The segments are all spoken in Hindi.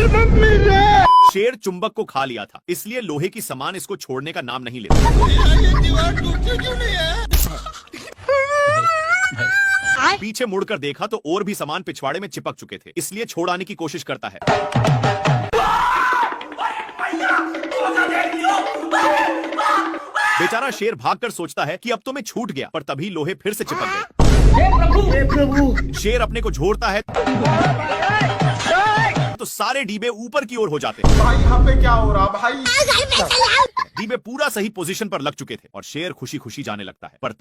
शेर चुंबक को खा लिया था, इसलिए लोहे की सामान इसको छोड़ने का नाम नहीं लेता। पीछे मुड़कर देखा तो और भी सामान पिछवाड़े में चिपक चुके थे, इसलिए छोड़ाने की कोशिश करता है। बेचारा शेर भागकर सोचता है कि अब तो मैं छूट गया, पर तभी लोहे फिर से चिपक गए। हे प्रभु! शेर अपने को झोरता है तो सारे डीबे ऊपर की ओर हो जाते हैं। भाई यहाँ पे क्या हो रहा भाई? डीबे पूरा सही पोजीशन पर लग चुके थे और शेर खुशी खुशी जाने लगता है, पर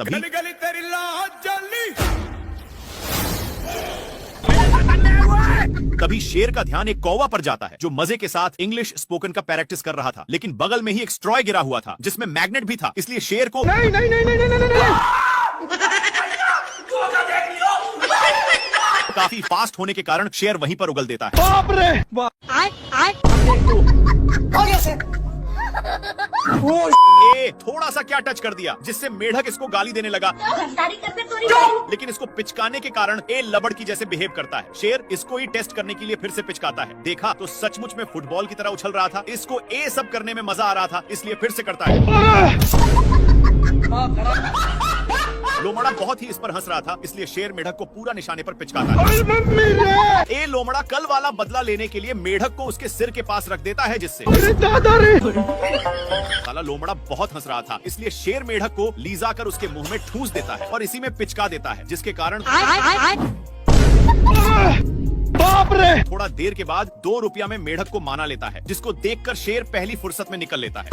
तभी शेर का ध्यान एक कौवा पर जाता है जो मजे के साथ इंग्लिश स्पोकन का प्रैक्टिस कर रहा था, लेकिन बगल में ही एक स्ट्रॉय गिरा हुआ था जिसमें मैग्नेट भी था, इसलिए शेर को काफी फास्ट होने के कारण शेर वहीं पर उगल देता है। बाप रे बाप! थोड़ा सा क्या टच कर दिया जिससे मेढक इसको गाली देने लगा, लेकिन इसको पिचकाने के कारण ए लबड़ की जैसे बिहेव करता है। शेर इसको ही टेस्ट करने के लिए फिर से पिचकाता है। देखा तो सचमुच में फुटबॉल की तरह उछल रहा था। इसको ए सब करने में मजा आ रहा था, इसलिए फिर से करता है। लोमड़ा बहुत ही इस पर हंस रहा था, इसलिए शेर मेढक को पूरा निशाने पर पिचकाता है। ए लोमड़ा कल वाला बदला लेने के लिए मेढक को उसके सिर के पास रख देता है, जिससे साला लोमड़ा बहुत हंस रहा था, इसलिए शेर मेढक को लीजा कर उसके मुंह में ठूंस देता है और इसी में पिचका देता है, जिसके कारण बाप रे! थोड़ा देर के बाद 2 रुपया में मेढक को माना लेता है, जिसको देखकर शेर पहली फुर्सत में निकल लेता है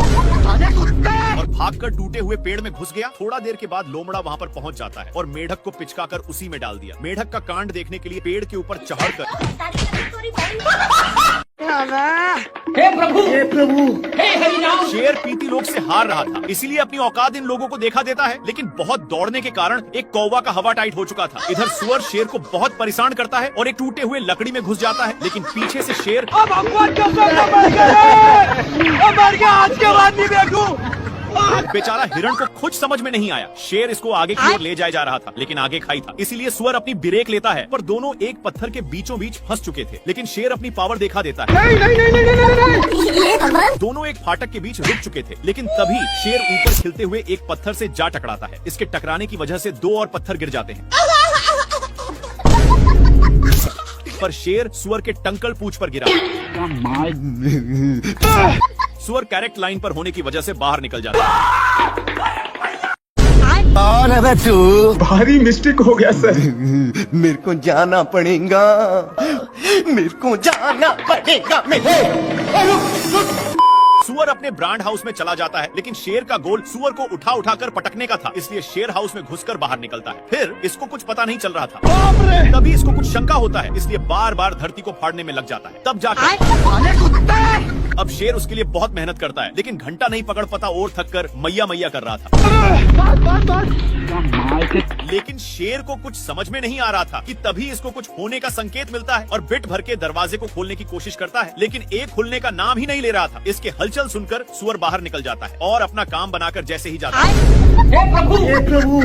और भागकर टूटे हुए पेड़ में घुस गया। थोड़ा देर के बाद लोमड़ा वहां पर पहुंच जाता है और मेढक को पिचकाकर उसी में डाल दिया। मेढक का कांड देखने के लिए पेड़ के ऊपर चढ़कर हे प्रभु! हे प्रभु! हे हरिनाम! शेर पीती लोग से हार रहा था, इसीलिए अपनी औकात इन लोगों को देखा देता है, लेकिन बहुत दौड़ने के कारण एक कौवा का हवा टाइट हो चुका था। इधर सुअर शेर को बहुत परेशान करता है और एक टूटे हुए लकड़ी में घुस जाता है, लेकिन पीछे से शेर अब भगवान का मर गया, आज के बाद नहीं बैठू। बेचारा हिरण को कुछ समझ में नहीं आया। शेर इसको आगे की ओर ले जाया जा रहा था, लेकिन आगे खाई था, इसीलिए सुअर अपनी ब्रेक लेता है, पर दोनों एक पत्थर के बीचों बीच फंस चुके थे, लेकिन शेर अपनी पावर दिखा देता है। दोनों एक फाटक के बीच रुक चुके थे, लेकिन तभी शेर ऊपर खिलते हुए एक पत्थर से जा टकराता है। इसके टकराने की वजह से 2 और पत्थर गिर जाते हैं, पर शेर सुअर के टंकल पूंछ पर गिरा। सुअर करेक्ट लाइन पर होने की वजह से बाहर निकल जाता है। भारी मिस्टेक हो गया सर। मेरे को जाना पड़ेगा, मेरे को जाना पड़ेगा। सुअर अपने ब्रांड हाउस में चला जाता है, लेकिन शेर का गोल सुअर को उठा उठाकर पटकने का था, इसलिए शेर हाउस में घुसकर बाहर निकलता है। फिर इसको कुछ पता नहीं चल रहा था, तभी इसको कुछ शंका होता है, इसलिए बार बार धरती को फाड़ने में लग जाता है। तब जाकर अब शेर उसके लिए बहुत मेहनत करता है, लेकिन घंटा नहीं पकड़ पाता और थककर मैया मैया कर रहा था। लेकिन शेर को कुछ समझ में नहीं आ रहा था कि तभी इसको कुछ होने का संकेत मिलता है और बिट भर के दरवाजे को खोलने की कोशिश करता है, लेकिन एक खुलने का नाम ही नहीं ले रहा था। इसके हलचल सुनकर सुअर बाहर निकल जाता है और अपना काम बनाकर जैसे ही जाता है, हे प्रभु! हे प्रभु!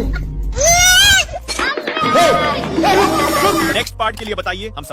नेक्स्ट पार्ट के लिए बताइए हम